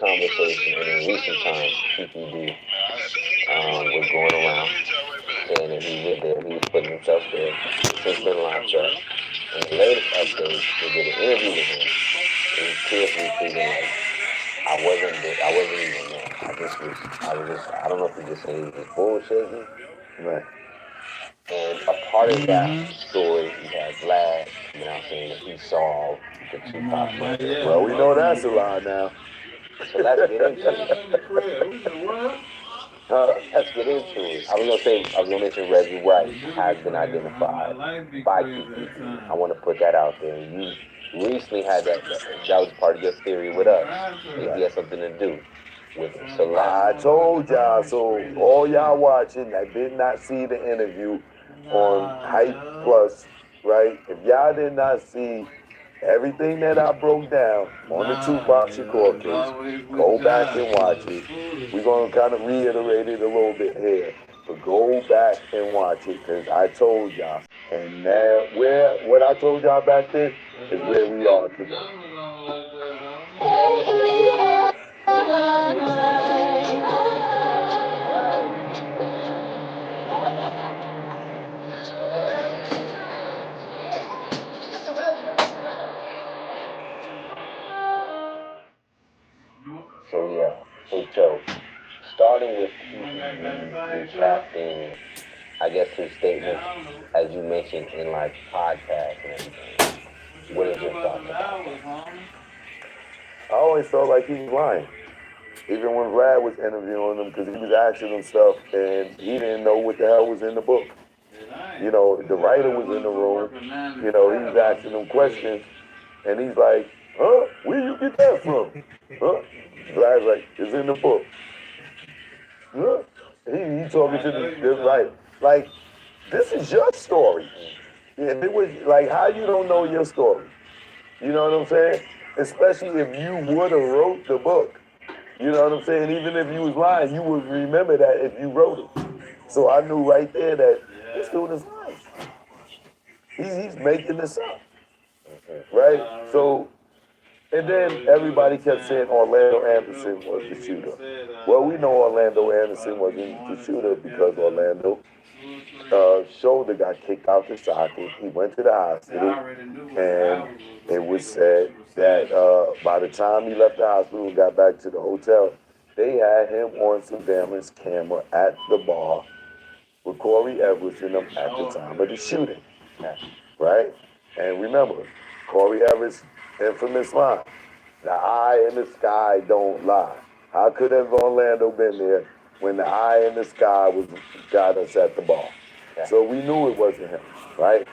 conversation, and in recent times, PPD was going around saying that he was there, he was putting himself there. He's since been locked up. In the latest update, they did an interview with him, and he's tearfully pleading like, I wasn't there, I wasn't even there. I don't know if he just said he was bullshitting. Right. And a part of that story, you had Vlad coming out saying that he saw the Tupac murder. Well, we know that's a lie now. So let's get into it. Let's get into it. I was gonna mention Reggie White has been identified by PPD. I want to put that out there. You recently had that was part of your theory with us. Maybe has something to do with it. So I told y'all, so all y'all watching that did not see the interview on Hype Plus, right? If y'all did not see everything that I broke down on the Tupac Shakur case, go back and watch it. We're going to kind of reiterate it a little bit here. But go back and watch it because I told y'all. And now, what I told y'all back then is where we are today. So yeah, so Joe, starting with PPD recapping, I guess his statements, as you mentioned in like podcasts and everything. What is your thoughts about that? I always felt like he was lying. Even when Vlad was interviewing him, because he was asking him stuff and he didn't know what the hell was in the book. You know, the writer was in the room. You know, he was asking him questions, and he's like, "Huh? Where you get that from? Huh?" Vlad's like, "It's in the book." Huh? He talking to the right. Like, this is your story. If it was like, how you don't know your story? You know what I'm saying? Especially if you would have wrote the book. You know what I'm saying? Even if you was lying, you would remember that if you wrote it. So I knew right there that this dude is lying. He's making this up. Right? So, and then everybody kept saying Orlando Anderson was the shooter. Well, we know Orlando Anderson wasn't the shooter because Orlando shoulder got kicked out the socket. He went to the hospital, and it was said that by the time he left the hospital and got back to the hotel, they had him on surveillance camera at the bar with Corey Edwards in them at the time of the shooting. Right? And remember, Corey Edwards' infamous line, the eye in the sky don't lie. How could have Orlando been there when the eye in the sky got us at the bar? So we knew it wasn't him, right?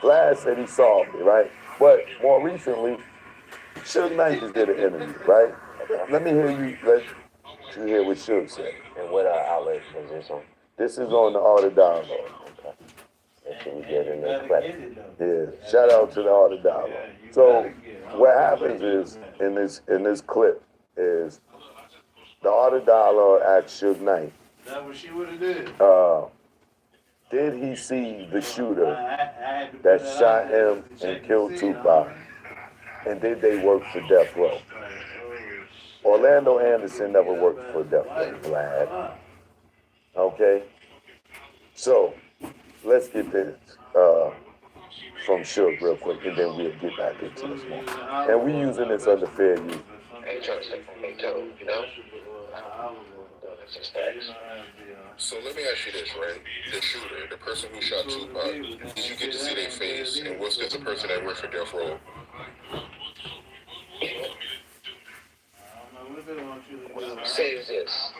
Vlad said he saw me, right? But more recently, Suge Knight just did an interview, right? Let me hear you hear what Suge said. And what outlet was this on? This is on the Art of Dialogue. Okay. Make sure we get in there credit. Yeah, shout out to the Art of Dialogue. So what happens is in this clip is the Art of Dialogue asked Suge Knight. That's what she would have did. Did he see the shooter that shot him and killed Tupac? And did they work for Death Row? Orlando Anderson never worked for Death Row, Vlad. Okay? So, let's get this from Suge real quick, and then we'll get back into this one. And we using this under fair use. I ain't trying to step on me toe, you know? That's just facts. So let me ask you this, right? The shooter, the person who shot Tupac, did you get to see their face? And was this a person that worked for Death Row? What I'm saying is this.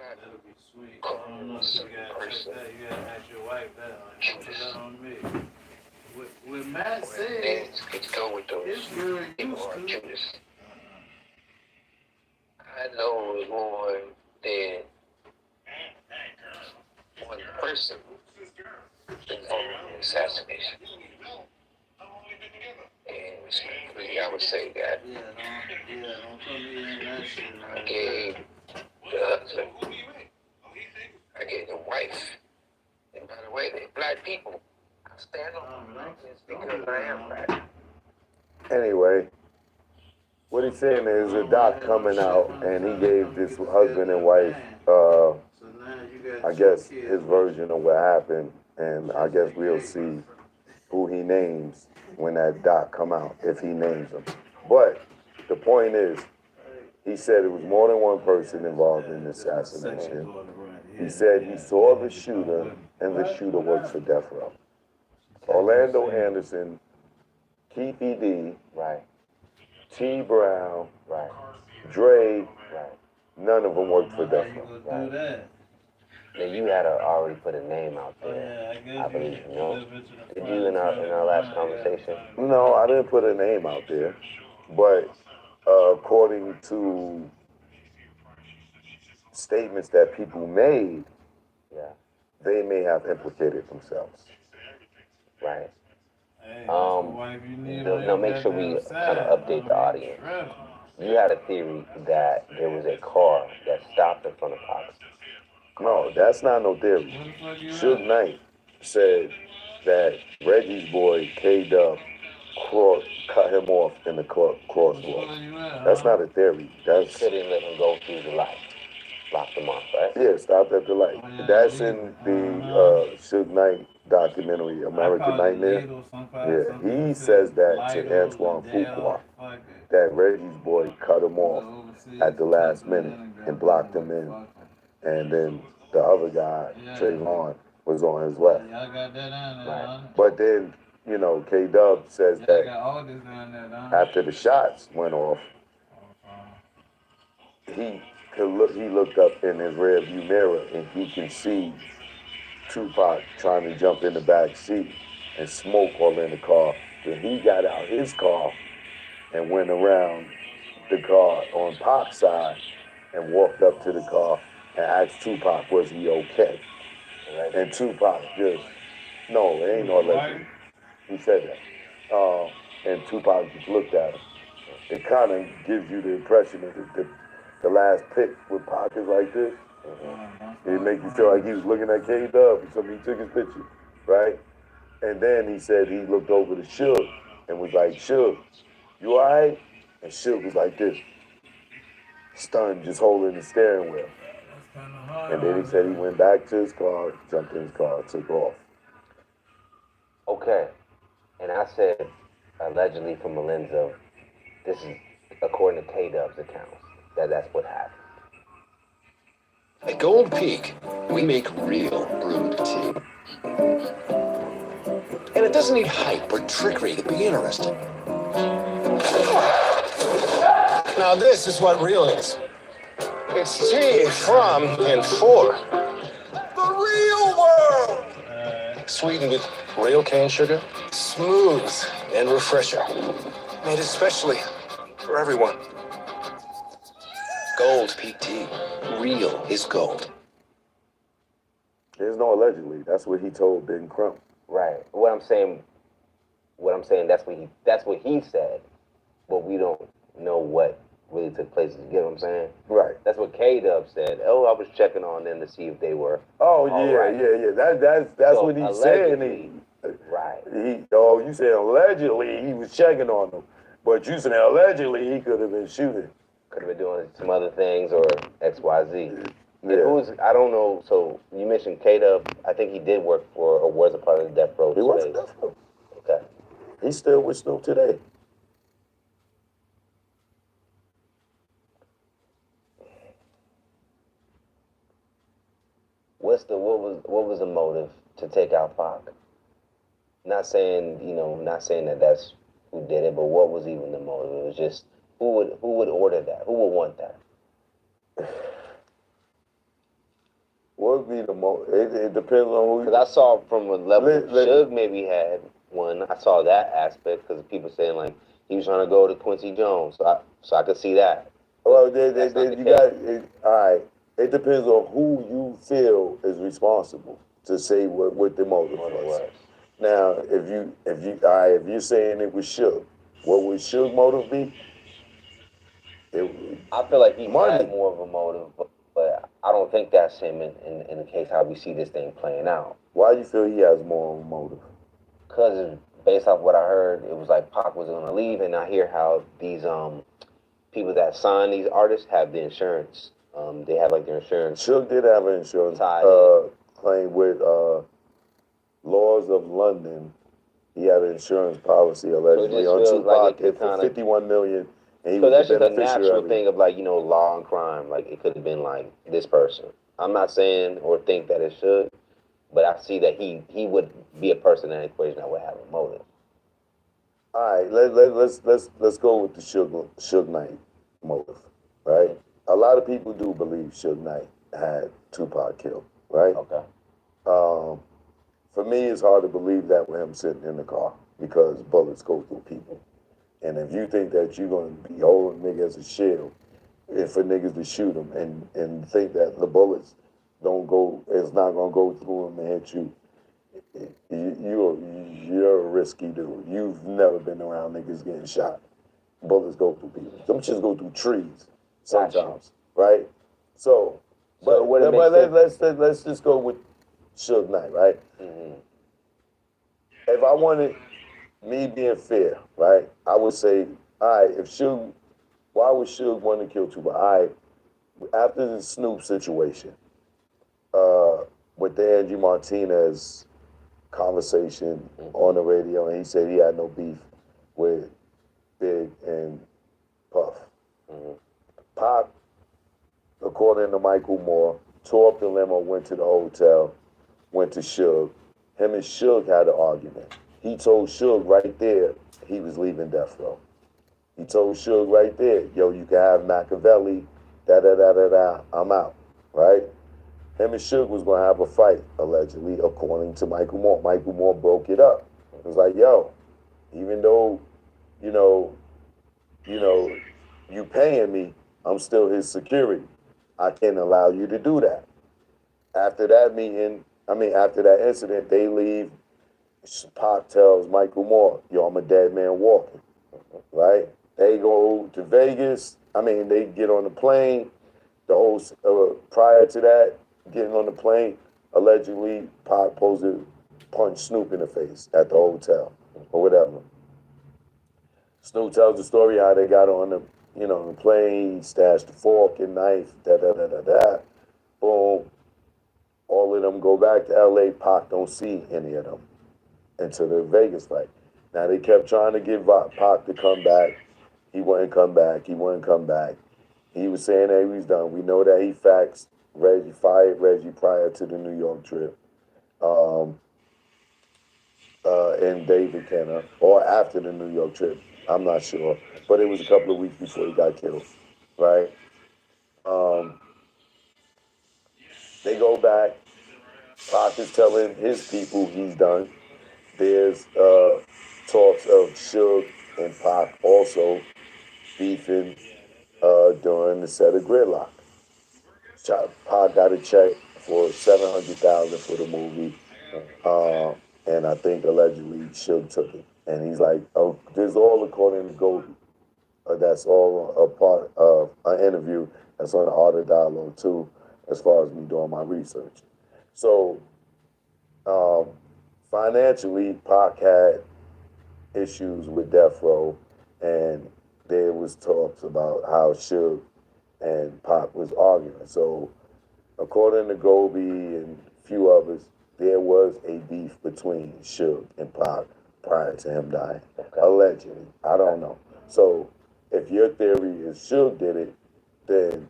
That'll be sweet. I don't know if you gotta check that. You gotta ask your wife that. Don't put that on me. What Matt said, Let's go with those his girl people used who are to. Judas. I know it was more than one person involved in the assassination. And respectfully, I would say that Yeah, don't tell me you ain't that shit. I gave the husband, I gave the wife, and by the way, they're black people. I stand on blackness because I am black. Anyway, What he's saying is a doc coming out, and he gave this husband and wife, So now you got I two guess, kids. his version of what happened, and I guess we'll see who he names when that doc come out, if he names them. But the point is, he said it was more than one person involved in the assassination. He said he saw the shooter, and the shooter works for Death Row. Orlando Anderson, Keith E.D., Right. T. Brown, Right. Dre, Right. none of them worked for How Death you Row. gonna do that? Now you had already put a name out Oh there. yeah, I guess I believe you know. slip into the Did you in our last conversation? No, I didn't put a name out there, but according to statements that people made, Yeah. they may have implicated themselves. Right. Hey, Now make sure we kind of update the audience. You had a theory that there was a car that stopped in front of Pac's. No, that's not no theory. Suge Knight said that Reggie's boy, K-Dub, cut him off in the crosswalk. That's not a theory. That's Couldn't let him go through the light. Blocked him off, right? yeah, stopped at the light. That's in the Suge Knight documentary, American Nightmare. Yeah, he says that to Antoine Fuqua, that Reggie's boy cut him off at the last minute and blocked him in. And then the other guy, Trayvon, was on his left. Right. But then, you know, K-Dub says that after the shots went off, he looked up in his rearview mirror and he can see Tupac trying to jump in the back seat and smoke all in the car. Then he got out his car and went around the car on Pac's side and walked up to the car and asked Tupac, was he okay? Right. And Tupac just, no, it ain't no legend. He said that. And Tupac just looked at him. It kind of gives you the impression that the last pic with Pac is like this. It make you feel like he was looking at K-Dub or something. He took his picture, right? And then he said he looked over to Suge and was like, Suge, you all right? And Suge was like this, stunned, just holding the steering wheel. And then he said he went back to his car, jumped in his car, took off. Okay. And I said, allegedly from a lens of, this is according to K-Dub's accounts, that's what happened. At Gold Peak, we make real brewed tea. And it doesn't need hype or trickery to be interesting. Now this is what real is. It's tea from and for the real world. Sweetened with real cane sugar, smooth and refreshing. Made especially for everyone. Gold Peak Tea. Real is gold. There's no allegedly. That's what he told Ben Crump. Right. What I'm saying, that's what he said, but we don't know what really took place. You get what I'm saying? Right. That's what K-Dub said. Oh, I was checking on them to see if they were. Oh yeah, right. yeah. That's So, what he's saying. allegedly, right. You said allegedly he was checking on them, but you said allegedly he could have been shooting. Could have been doing some other things or X, Y, Z. Yeah. I don't know. So you mentioned K-Dub. I think he did work for or was a part of the Death Row. He was a Death Row. Okay. He's still with Snoop today. What was the motive to take out Pac? Not saying that that's who did it, but what was even the motive? It was just who would order that? Who would want that? What would be the most? It depends on who. Because I saw from a level, Let- Suge maybe had one. I saw that aspect because people saying like he was trying to go to Quincy Jones, so I could see that. Well, That's not the you case. got it. All right. It depends on who you feel is responsible to say what the motive What it was. was. Now, if you're saying it was Suge, what would Suge motive be? I feel like he Money. had more of a motive, but I don't think that's him in the case how we see this thing playing out. Why do you feel he has more of a motive? Because based off what I heard, it was like Pac was gonna leave, and I hear how these people that sign these artists have the insurance. They have like their insurance. Suge did have an insurance claim with Laws of London. He had an insurance policy allegedly on Tupac for $51 million. And he so was that's the just a natural beneficiary. thing of like, you know, law and crime. Like it could have been like this person. I'm not saying or think that it should, but I see that he would be a person in that equation that would have a motive. All right, let's go with the Suge Knight motive, right? A lot of people do believe Suge Knight had Tupac killed, right? Okay. For me, it's hard to believe that with him sitting in the car because bullets go through people. And if you think that you're going to be holding niggas as a shield for niggas to shoot him and think that the bullets don't go, it's not going to go through him and hit you, you're a risky dude. You've never been around niggas getting shot. Bullets go through people. Some shits go through trees sometimes, right? So let's just go with Suge Knight, right? Mm-hmm. If I wanted me being fair, right, I would say, all right, why would Suge want to kill Tupac? All right, after the Snoop situation, with the Angie Martinez conversation on the radio, and he said he had no beef with Big and Puff. Mm-hmm. Pac, according to Michael Moore, tore up the limo, went to the hotel, went to Suge. Him and Suge had an argument. He told Suge right there he was leaving Death Row. He told Suge right there, yo, you can have Machiavelli, da-da-da-da-da, I'm out, right? Him and Suge was going to have a fight, allegedly, according to Michael Moore. Michael Moore broke it up. It was like, yo, even though, you paying me, I'm still his security. I can't allow you to do that. After that incident, they leave. Pac tells Michael Moore, yo, I'm a dead man walking, right? They go to Vegas. They get on the plane. The whole, prior to that, getting on the plane, allegedly, Pac supposed to punch Snoop in the face at the hotel or whatever. Snoop tells the story how they got on the plane, stashed the fork and knife, da-da-da-da-da. Boom. All of them go back to L.A. Pac don't see any of them until the Vegas fight. Now, they kept trying to get Pac to come back. He wouldn't come back. He was saying that he was done. We know that he fired Reggie prior to the New York trip. And David Kenner, or after the New York trip. I'm not sure. But it was a couple of weeks before he got killed, right? They go back. Pac is telling his people he's done. There's talks of Suge and Pac also beefing during the set of Gridlock. Pac got a check for $700,000 for the movie, and I think allegedly Suge took it. And he's like, "Oh, this is all according to Goldie. That's all a part of an interview that's on the Art of Dialogue too, as far as me doing my research." So, financially, Pac had issues with Death Row, and there was talks about how Suge and Pac was arguing. So, according to Goldie and a few others, there was a beef between Suge and Pac prior to him dying. Okay. Allegedly. I don't know. So, if your theory is Suge did it, then,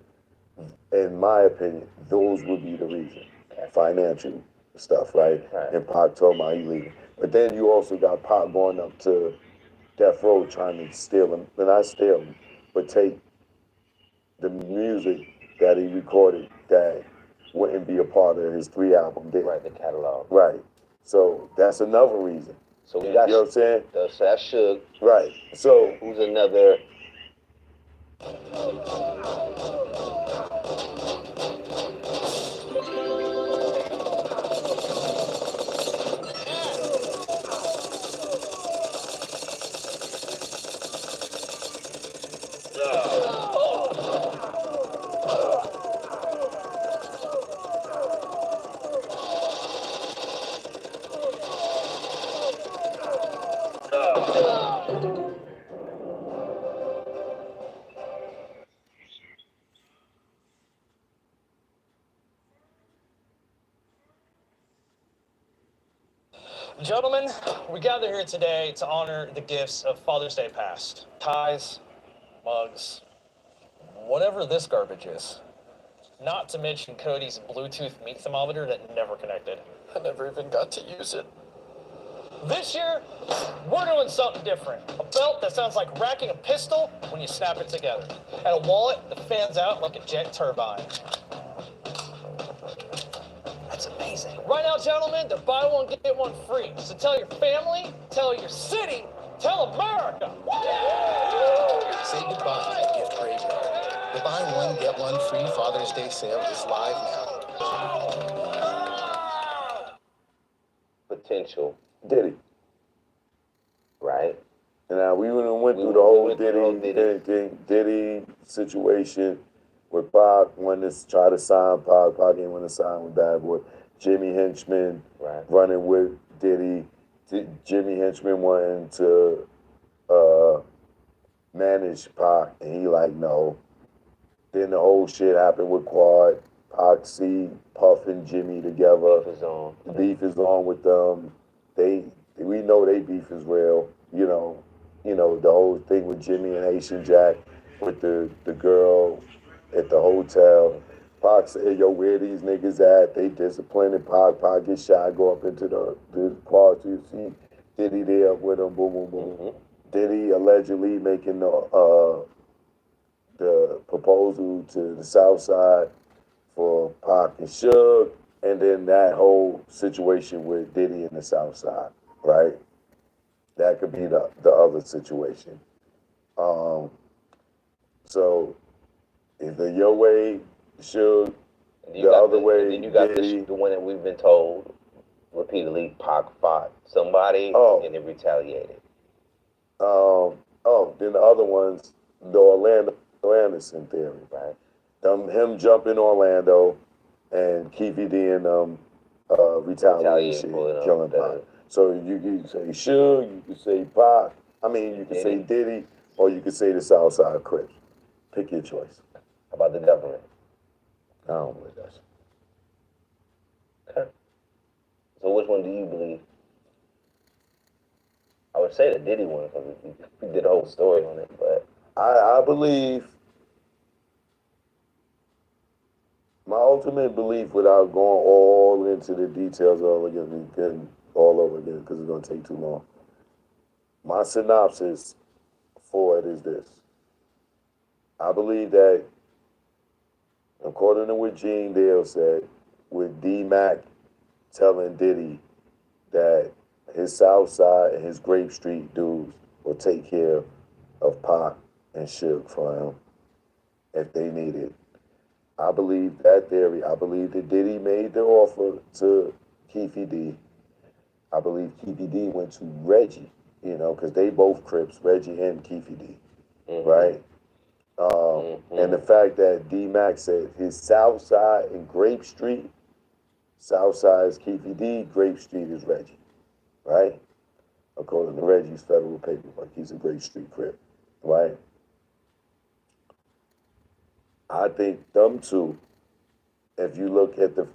in my opinion, those would be the reason. Financial stuff, right? And Pac told him how he leaving. But then you also got Pac going up to Death Row trying to steal him. Not steal him, but take the music that he recorded that wouldn't be a part of his 3-album deal. Right, the catalog. Right. So that's another reason. So we got, you know what I'm saying? So that's Suge. Right. So who's another? Gentlemen, we gather here today to honor the gifts of Father's Day past. Ties, mugs, whatever this garbage is. Not to mention Cody's Bluetooth meat thermometer that never connected. I never even got to use it. This year, we're doing something different. A belt that sounds like racking a pistol when you snap it together. And a wallet that fans out like a jet turbine. That's amazing. Right now, gentlemen, they're buy one, get one free. So tell your family, tell your city, tell America. Say goodbye to Gift Graveyard. The buy one, get one free Father's Day sale is live now. Potential, Diddy. right? And now we went We through the whole went through the whole Diddy situation with Pac wanting to try to sign Pac. Pac didn't want to sign with Bad Boy. Jimmy Henchman Right. running with Diddy. Jimmy Henchman wanting to manage Pac, and he like no. Then the whole shit happened with Quad. Pac see Puff and Jimmy together. Beef is on. The beef is on with them. We know they beef is real. You know the whole thing with Jimmy and Haitian Jack with the girl at the hotel. Pac said, "Yo, where these niggas at? They disciplining Pac. Pac get shot. Go up into the quad to see Diddy there with him. Boom, boom, boom. Mm-hmm. Diddy allegedly making the proposal to the South Side for Pac and Suge, and then that whole situation with Diddy and the South Side, right? That could be the other situation. So either your way, Suge, the other way, Then you got Diddy. the one that we've been told repeatedly, Pac fought somebody and then retaliated. Then the other ones, the Orlando Anderson theory, right? Him jumping Orlando and Keefy D and retaliation, killing Pac. So you can say Suge, you can say Pac. I mean, you can say Diddy, or you can say the Southside Crips. Pick your choice. How about the government? I don't believe that. Okay. So which one do you believe? I would say the Diddy one because we did a whole story on it, but I believe my ultimate belief, without going all into the details all over again because it's going to take too long. My synopsis for it is this. I believe that, according to what Gene Dale said, with D-Mac telling Diddy that his South Side and his Grape Street dudes will take care of Pac and Suge for him if they need it. I believe that theory. I believe that Diddy made the offer to Keefy D. I believe Keefy D went to Reggie, because they both Crips, Reggie and Keefy D, right? And the fact that D-Mac said his South Side and Grape Street, South Side is Keefy D, Grape Street is Reggie, right? According to Reggie's federal paperwork, he's a Grape Street Crip, right? I think them two, if you look at the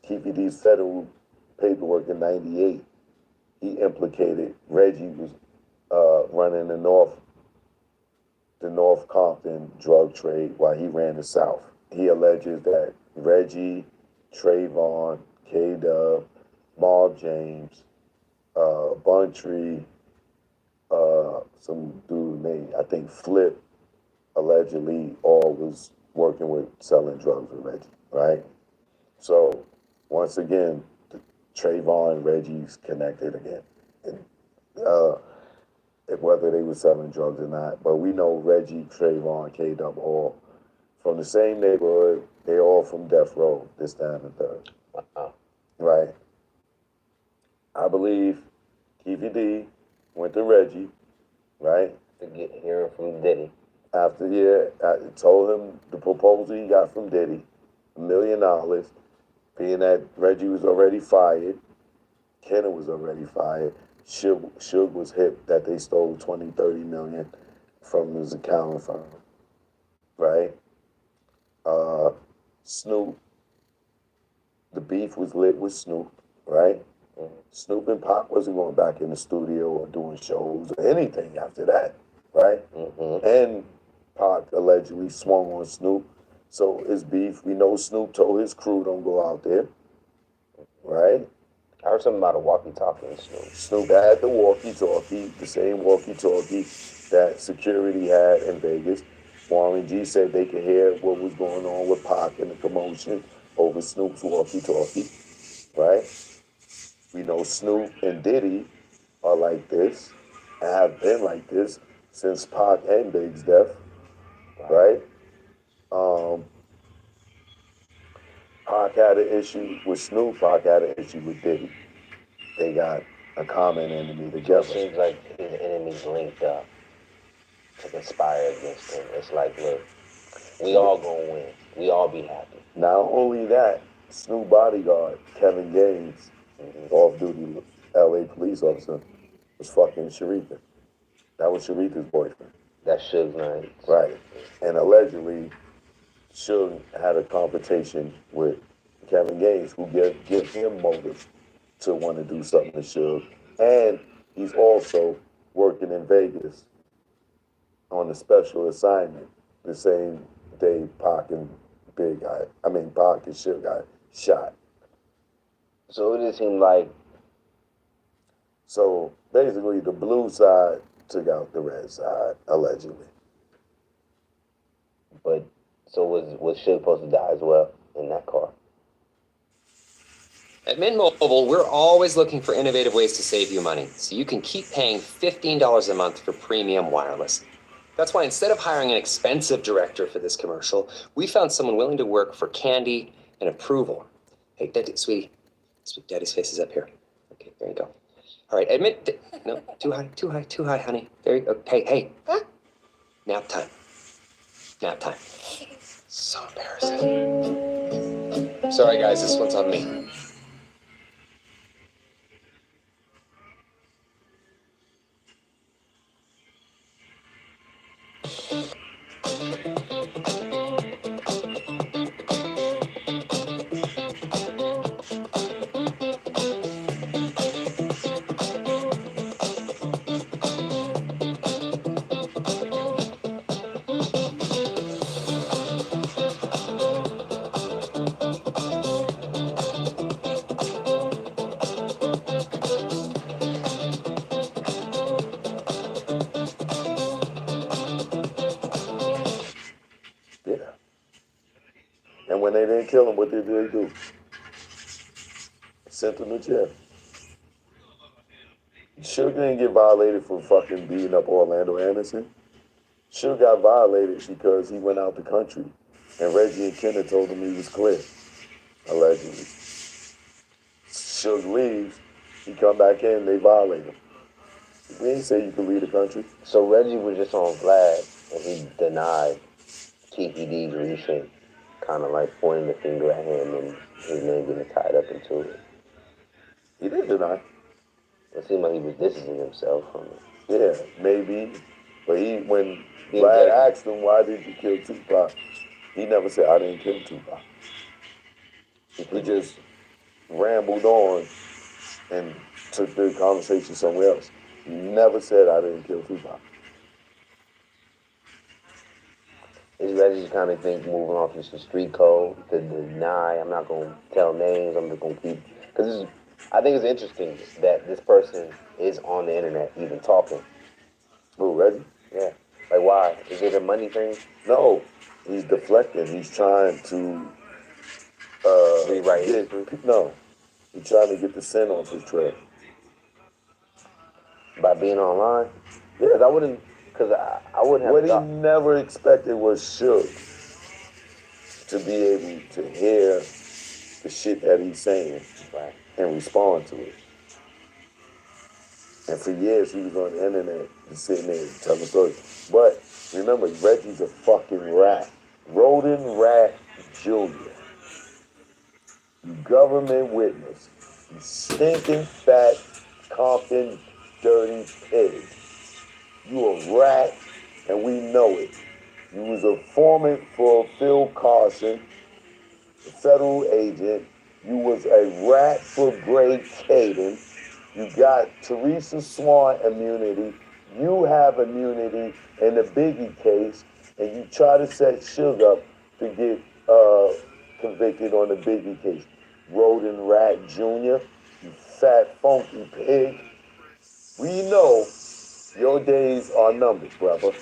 Keefy D's federal paperwork in '98, he implicated Reggie was running the North Compton drug trade while he ran the South. He alleges that Reggie, Trayvon, K-Dub, Marv James, Buntree, some dude named, I think, Flip, allegedly all was working with selling drugs with Reggie, right? So, once again, Trayvon and Reggie's connected again. And, whether they were selling drugs or not. But we know Reggie, Trayvon, K-Dub, all from the same neighborhood. They all from Death Row, this time and third. Right? I believe Keefy D went to Reggie, right? To get hearing from Diddy. After, I told him the proposal he got from Diddy, $1 million, being that Reggie was already fired, Kenner was already fired, Suge was hip that they stole 20, 30 million from his accounting firm, right? Snoop, the beef was lit with Snoop, right? Snoop and Pac wasn't going back in the studio or doing shows or anything after that, right? And Pac allegedly swung on Snoop. So it's beef. We know Snoop told his crew don't go out there, right? I heard something about a walkie-talkie in Snoop. Snoop had the walkie-talkie, the same walkie-talkie that security had in Vegas. Warren G said they could hear what was going on with Pac and the commotion over Snoop's walkie-talkie, right? We know Snoop and Diddy are like this and have been like this since Pac and Big's death, right? Pac had an issue with Snoop, Pac had an issue with Diddy. They got a common enemy It together. seems like his enemies linked up to conspire against him. It's like, look, we all gonna win. We all be happy. Not only that, Snoop bodyguard, Kevin Gaines, off-duty LA police officer, was fucking Sharika. That was Sharika's boyfriend. That's Suge Knight. Right. And allegedly, Suge had a confrontation with Kevin Gaines, who give him motive to want to do something to Suge. And he's also working in Vegas on a special assignment the same day Pac and Pac and Suge got shot. So it just seemed like, So basically, the blue side took out the red side, allegedly. but so was Suge supposed to die as well in that car? At Mint Mobile, we're always looking for innovative ways to save you money, so you can keep paying $15 a month for premium wireless. That's why instead of hiring an expensive director for this commercial, we found someone willing to work for candy and approval. Hey, sweetie, Daddy's face is up here. Okay, there you go. All right, no, too high, honey. There you go. Hey, nap time. So embarrassing. Sorry, guys, this one's on me. Yeah. And when they didn't kill him, what did they do? Sent him to jail. Suge didn't get violated for fucking beating up Orlando Anderson. Suge got violated because he went out the country and Reggie and Kenneth told him he was clear, allegedly. Suge leaves, he come back in, they violate him. We ain't say you could leave the country. So Reggie was just on Vlad, and he denied TPD's recent kind of like pointing the finger at him and his name getting tied up into it. He didn't deny. It seemed like he was distancing himself from it. Yeah, maybe. But when Vlad asked him, why did you kill Tupac? He never said, I didn't kill Tupac. He just rambled on and took the conversation somewhere else. He never said, I didn't kill Tupac. Is Reggie kind of think moving off just the street code to deny? I'm not gonna tell names. I'm just gonna keep because I think it's interesting that this person is on the internet even talking. Who, Reggie? Yeah, like why? Is it a money thing? No, he's deflecting. He's trying to Rewrite history? No, he's trying to get the sin off his trail. By being online? Yeah, I wouldn't. Because I wouldn't have What he thought. never expected was Suge to be able to hear the shit that he's saying Right. and respond to it. And for years, he was on the internet just sitting there telling stories. But remember, Reggie's a fucking rat. Rodent rat Junior. You government witness. You stinking fat, Compton, dirty pig. You a rat, and we know it. You was a foreman for Phil Carson, a federal agent. You was a rat for Greg Caden. You got Teresa Swan immunity. You have immunity in the Biggie case, and you try to set Suge up to get convicted on the Biggie case. Roden Rat Jr., you fat funky pig. We know your days are numbered, brother.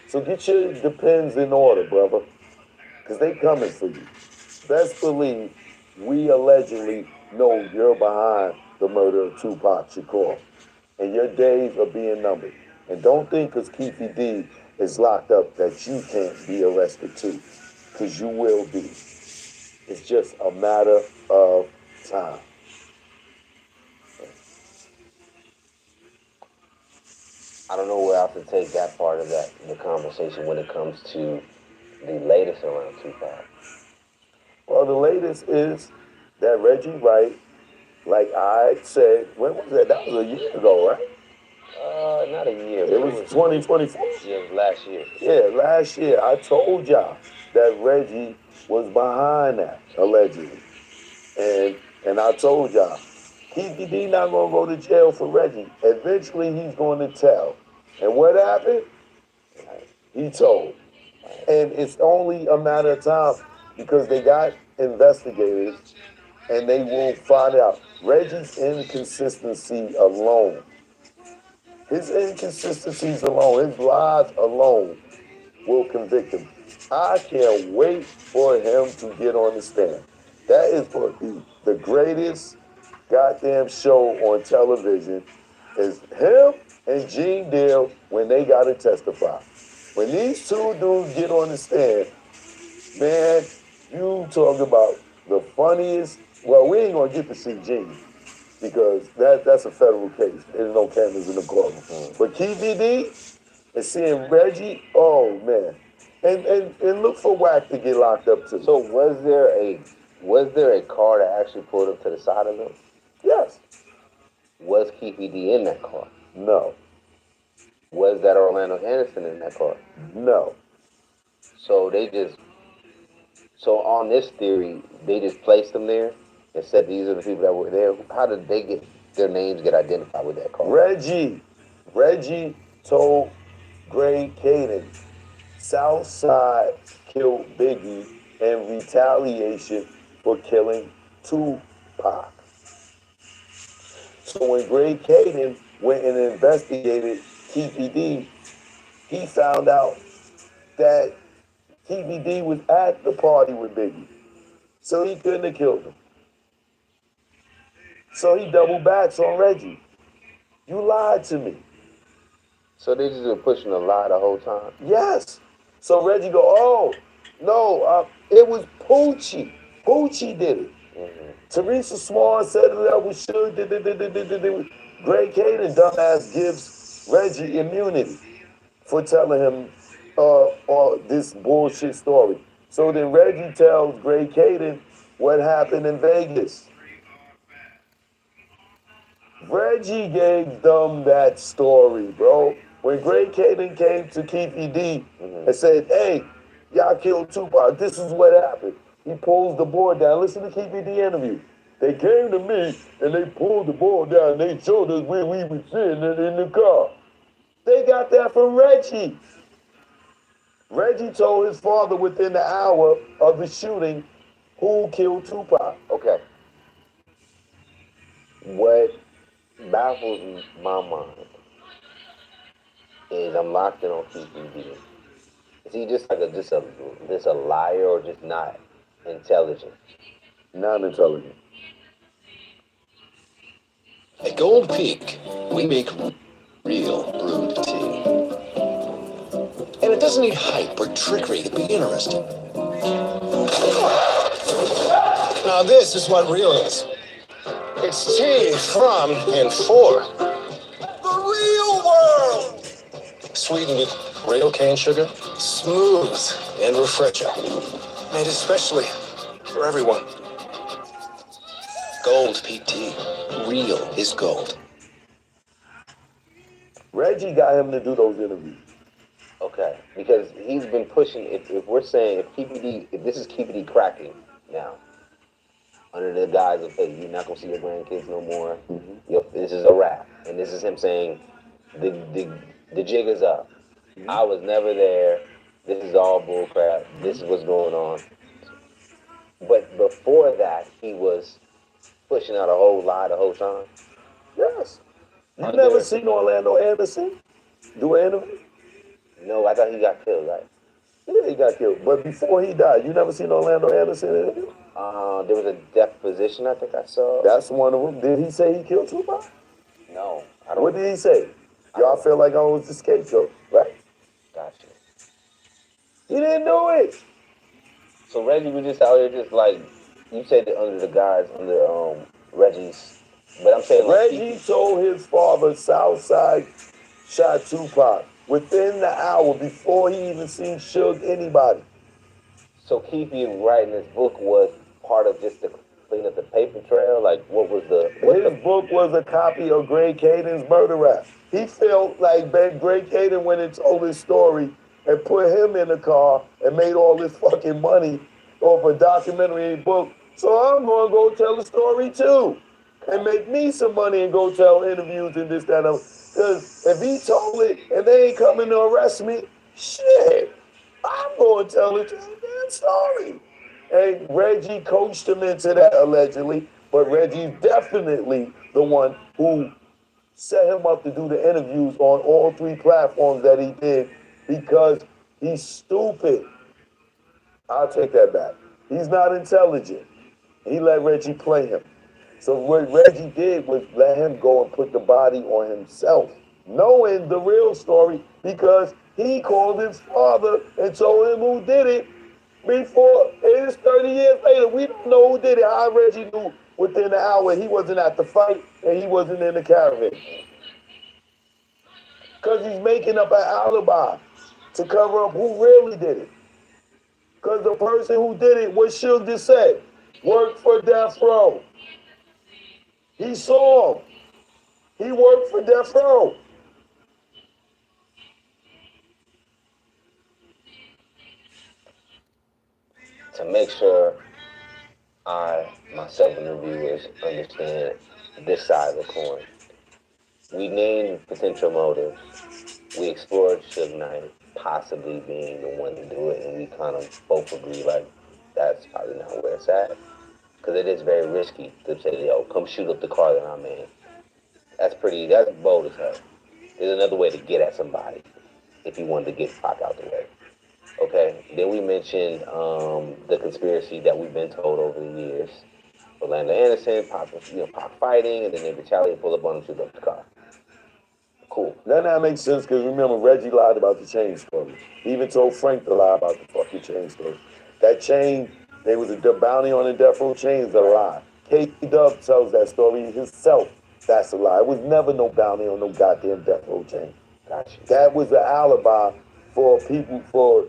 So get your depends in order, brother, because they coming for you. Best believe we allegedly know you're behind the murder of Tupac Shakur, and your days are being numbered. And don't think because Keefe D is locked up that you can't be arrested too, because you will be. It's just a matter of time. I don't know where else to take that part of the conversation when it comes to the latest around Tupac. Well, the latest is that Reggie Wright, like I said, when was that? That was a year ago, right? Not a year. It was 2024. Yeah, it was last year. Yeah, last year I told y'all that Reggie was behind that, allegedly. And I told y'all, Keefe D not gonna go to jail for Reggie. Eventually he's going to tell. And what happened? He told. And it's only a matter of time because they got investigators and they will find out. Reggie's inconsistency alone, his inconsistencies alone, his lies alone will convict him. I can't wait for him to get on the stand. That is going to be the greatest goddamn show on television is him and Gene Deal when they got to testify. When these two dudes get on the stand, man, you talk about the funniest. Well, we ain't gonna get to see Gene because that's a federal case. There's no cameras in the courtroom. But Keefe D and seeing Reggie, oh man, and look for Wack to get locked up too. So was there a car that actually pulled up to the side of them? Yes. Was Keefe D in that car? No. Was that Orlando Anderson in that car? No. So on this theory, they just placed them there and said these are the people that were there. How did they get their names get identified with that car? Reggie told Greg Caden, Southside killed Biggie in retaliation for killing Tupac. So when Greg Caden went and investigated Keefe D, he found out that Keefe D was at the party with Biggie. So he couldn't have killed him. So he double backs on Reggie. You lied to me. So they just been pushing a lie the whole time? Yes. So Reggie go, oh, no, it was Poochie. Poochie did it. Mm-hmm. Teresa Swan set it up with Suge. Greg Caden, dumbass, gives Reggie immunity for telling him this bullshit story. So then Reggie tells Greg Caden what happened in Vegas. Reggie gave them that story, bro. When Greg Caden came to Keefe D and said, hey, y'all killed Tupac, this is what happened. He pulls the board down. Listen to Keefe D interview. They came to me and they pulled the board down and they showed us where we were sitting in the car. They got that from Reggie. Reggie told his father within the hour of the shooting who killed Tupac. Okay. What baffles my mind is I'm locked in on Keefe D. Is he just like a liar or just not intelligent? Not intelligent. At Gold Peak, we make real brewed tea. And it doesn't need hype or trickery to be interesting. Now this is what real is. It's tea from and for the real world. Sweetened with real cane sugar, smooth and refreshing. Made especially for everyone. Gold Peak tea. Real is gold. Reggie got him to do those interviews. Okay, because he's been pushing. If we're saying if this is Keefe D cracking now, under the guise of, hey, you're not gonna see your grandkids no more. Mm-hmm. Yep, this is a wrap, and this is him saying, the jig is up. Mm-hmm. I was never there. This is all bullcrap. This is what's going on. But before that, he was pushing out a whole lie the whole time. Yes. You Under- never seen Orlando Anderson do an interview? No, I thought he got killed, right? Yeah, he got killed. But before he died, you never seen Orlando Anderson interview? There was a deposition I think I saw. That's one of them. Did he say he killed Tupac? No, I don't. What did he say? Y'all feel like I was the scapegoat, right? Gotcha. He didn't do it. So Reggie was just out here, just like you said, under the guys, under Reggie's. But I'm saying, like, Reggie told his father Southside shot Tupac within the hour before he even seen Suge anybody. So Keefe writing this book was part of just to clean up the paper trail. Like, what was the? His book was a copy of Greg Caden's murder rap. He felt like Greg Caden went and told his story and put him in the car and made all this fucking money off a documentary book. So I'm gonna go tell the story too. And make me some money and go tell interviews and this, that, and other. Because if he told it and they ain't coming to arrest me, shit, I'm going to tell the damn story. And Reggie coached him into that, allegedly. But Reggie's definitely the one who set him up to do the interviews on all three platforms that he did because he's stupid. I'll take that back. He's not intelligent. He let Reggie play him. So what Reggie did was let him go and put the body on himself, knowing the real story because he called his father and told him who did it before. It is 30 years later. We don't know who did it. How Reggie knew within an hour he wasn't at the fight and he wasn't in the caravan. Because he's making up an alibi to cover up who really did it. Because the person who did it, what Suge just said, worked for Death Row. He saw him. He worked for Death Row. To make sure I, myself, and the viewers understand this side of the coin. We named potential motives. We explored Suge Knight possibly being the one to do it, and we kind of both agree like that's probably not where it's at. Because it is very risky to say, yo, come shoot up the car that I'm in. That's bold as hell. There's another way to get at somebody if you wanted to get Pac out the way. Okay, then we mentioned the conspiracy that we've been told over the years. Orlando Anderson, Pac fighting, and then they retaliate and pull up on him, shoot up the car. Cool. None of that makes sense because remember, Reggie lied about the chain story. He even told Frank to lie about the fucking chain story. That chain, there was a bounty on the Death Row chain's a lie. K-Dub tells that story himself. That's a lie. It was never no bounty on no goddamn Death Row chain. Gotcha. That was the alibi for people, for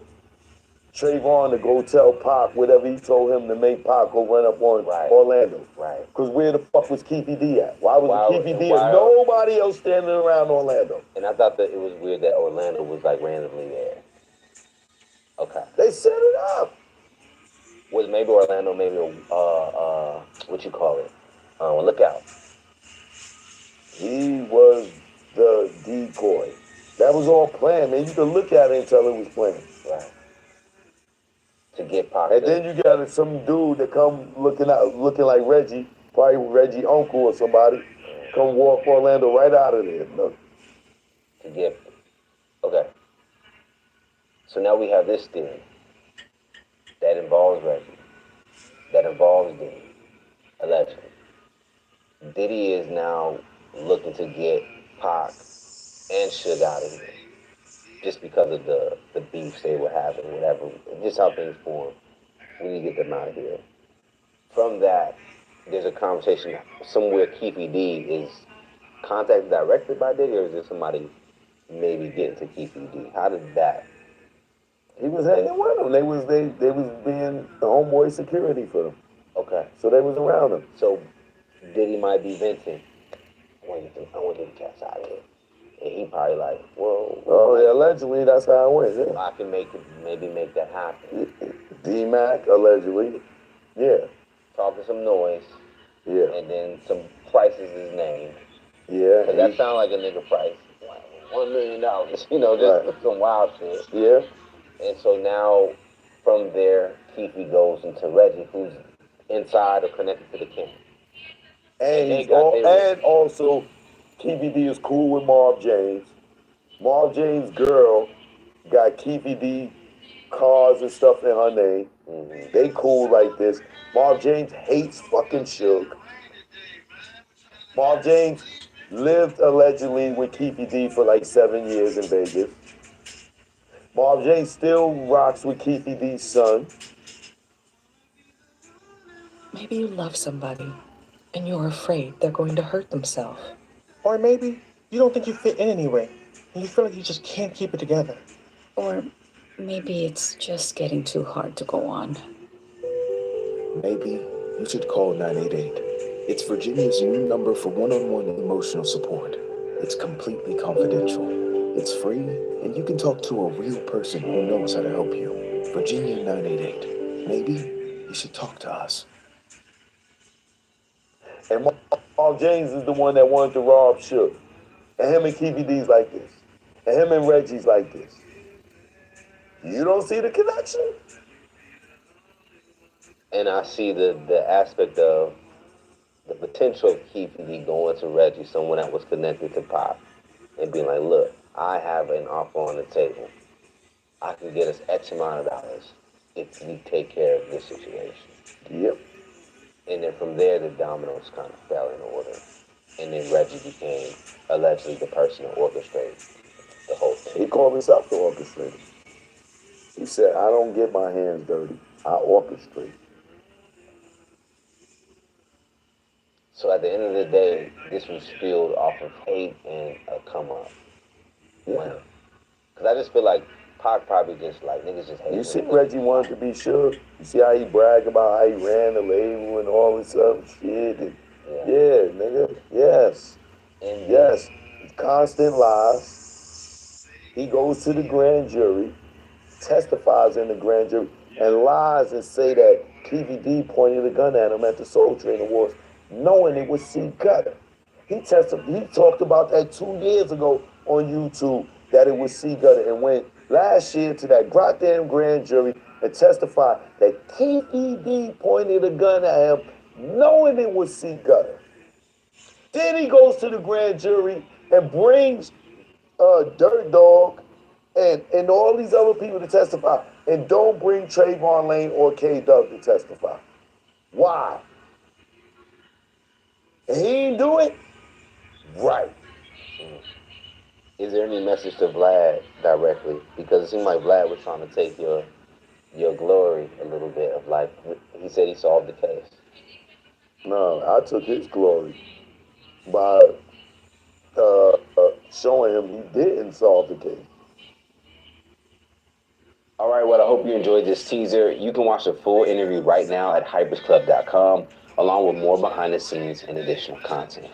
Trayvon to go tell Pac whatever he told him to make Pac go run up on Orlando. Right. Because where the fuck was Keefe D at? Why was Keefe D at? Nobody else standing around Orlando. And I thought that it was weird that Orlando was like randomly there. Okay. They set it up. Was maybe Orlando, maybe what you call it? A lookout. He was the decoy. That was all planned, man. You could look at it and tell it was planned. Right. To get Pac. And then you got some dude that come looking like Reggie, probably Reggie uncle or somebody, come walk Orlando right out of there. Look. To get. Okay. So now we have this theory that involves Reggie, that involves Diddy, allegedly. Diddy is now looking to get Pac and Suge out of here, just because of the beefs they were having, whatever, just how things form. We need to get them out of here. From that, there's a conversation somewhere Keefe D is contacted directly by Diddy, or is there somebody maybe getting to Keefe D? How did that? He was hanging with them. They was being the homeboy security for them. Okay. So they was around him. So Diddy might be venting. I want to get the cats out of here. And he probably like, whoa. Oh, yeah, allegedly, that's how it went. Yeah. I can maybe make that happen. D-Mac, allegedly. Yeah. talking some noise, Yeah. and then some prices is named. Yeah. Cause that sounds like a nigga price. Like $1 million, you know, just Right. some wild shit. Yeah. And so now, from there, Keefy goes into Reggie, who's inside or connected to the king. And also, Keefy D is cool with Marv James. Marv James' girl got Keefy D cars and stuff in her name. Mm-hmm. They cool like this. Marv James hates fucking Suge. Marv James lived allegedly with Keefy D for like 7 years in Vegas. Marv James still rocks with Keefy D's son. Maybe you love somebody and you're afraid they're going to hurt themselves. Or maybe you don't think you fit in anyway, and you feel like you just can't keep it together. Or maybe it's just getting too hard to go on. Maybe you should call 988. It's Virginia's new number for one-on-one emotional support. It's completely confidential. It's free, and you can talk to a real person who knows how to help you. Virginia 988. Maybe you should talk to us. And Marv James is the one that wanted to rob Suge. And him and Keefy D's like this. And him and Reggie's like this. You don't see the connection? And I see the aspect of the potential of Keefy D going to Reggie, someone that was connected to Pop, and being like, look, I have an offer on the table. I can get us X amount of dollars if we take care of this situation. Yep. And then from there, the dominoes kind of fell in order. And then Reggie became allegedly the person to orchestrate the whole thing. He called himself the orchestrator. He said, I don't get my hands dirty. I orchestrate. So at the end of the day, this was spilled off of hate and a come up. Yeah. Because I just feel like Pac probably just like, niggas just hate You him. see Reggie wanted to be Suge? You see how he bragged about how he ran the label and all this other shit? And yeah, nigga. Yes. And yes. Constant lies. He goes to the grand jury, testifies in the grand jury, and lies and say that Keefy D pointed a gun at him at the Soul Train Awards, knowing it was C. Cutter. He talked about that 2 years ago on YouTube, that it was C. Cutter, and went last year to that goddamn grand jury and testified that Keefy D pointed a gun at him, knowing it was C. Cutter. Then he goes to the grand jury and brings Dirt Dog and all these other people to testify, and don't bring Trayvon Lane or K-Dub to testify. Why? And he didn't do it? Right. Is there any message to Vlad directly? Because it seemed like Vlad was trying to take your glory a little bit of like, he said he solved the case. No, I took his glory by showing him he didn't solve the case. All right, well, I hope you enjoyed this teaser. You can watch the full interview right now at hypersclub.com, along with more behind the scenes and additional content.